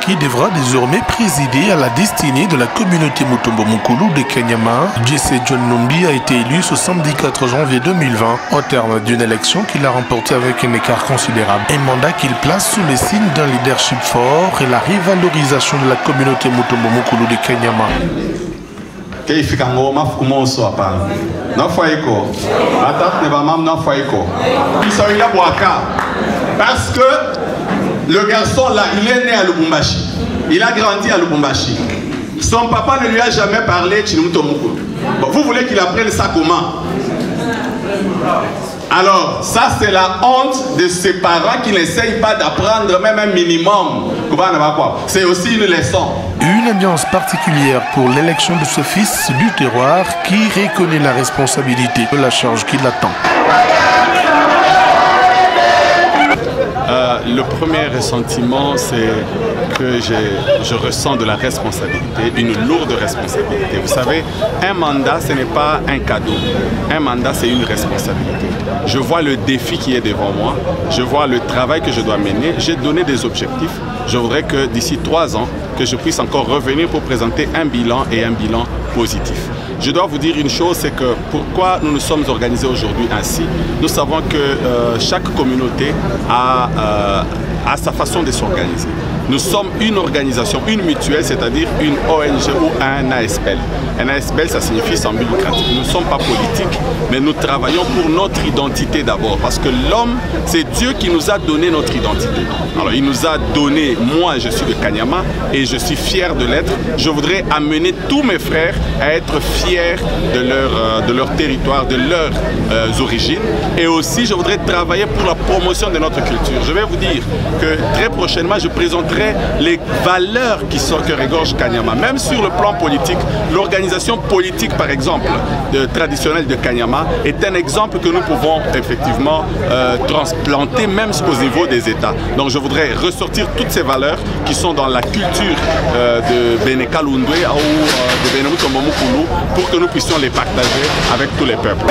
qui devra désormais présider à la destinée de la communauté Mutombo Mukulu de Kanyama. Jesse John Numbi a été élu ce samedi 4 janvier 2020 au terme d'une élection qu'il a remportée avec un écart considérable. Un mandat qu'il place sous les signes d'un leadership fort et la revalorisation de la communauté Mutombo Mukulu de Kanyama. Parce que le garçon là, il est né à Lubumbashi. Il a grandi à Lubumbashi. Son papa ne lui a jamais parlé de Chimuto Mukulu. Bon, vous voulez qu'il apprenne ça comment? Alors, ça c'est la honte de ses parents qui n'essayent pas d'apprendre même un minimum. C'est aussi une leçon. Une ambiance particulière pour l'élection de ce fils du terroir qui reconnaît la responsabilité de la charge qui l'attend. Le premier ressentiment, c'est que je ressens de la responsabilité, une lourde responsabilité. Vous savez, un mandat, ce n'est pas un cadeau. Un mandat, c'est une responsabilité. Je vois le défi qui est devant moi. Je vois le travail que je dois mener. J'ai donné des objectifs. Je voudrais que d'ici 3 ans, que je puisse encore revenir pour présenter un bilan et un bilan positif. Je dois vous dire une chose, c'est que pourquoi nous nous sommes organisés aujourd'hui ainsi. Nous savons que chaque communauté a sa façon de s'organiser. Nous sommes une organisation, une mutuelle, c'est-à-dire une ONG ou un ASBL. Un ASBL, ça signifie sans but lucratif. Nous ne sommes pas politiques, mais nous travaillons pour notre identité d'abord. Parce que l'homme, c'est Dieu qui nous a donné notre identité. Alors, il nous a donné, moi je suis de Kanyama et je suis fier de l'être. Je voudrais amener tous mes frères à être fiers de leur territoire, de leurs origines. Et aussi, je voudrais travailler pour la promotion de notre culture. Je vais vous dire que très prochainement, je présenterai les valeurs que regorge Kanyama. Même sur le plan politique, l'organisation politique, par exemple, traditionnelle de Kanyama, est un exemple que nous pouvons effectivement transplanter même au niveau des États. Donc je voudrais ressortir toutes ces valeurs qui sont dans la culture de Beneka Lundwe ou de Benemutombo Mukulu pour que nous puissions les partager avec tous les peuples.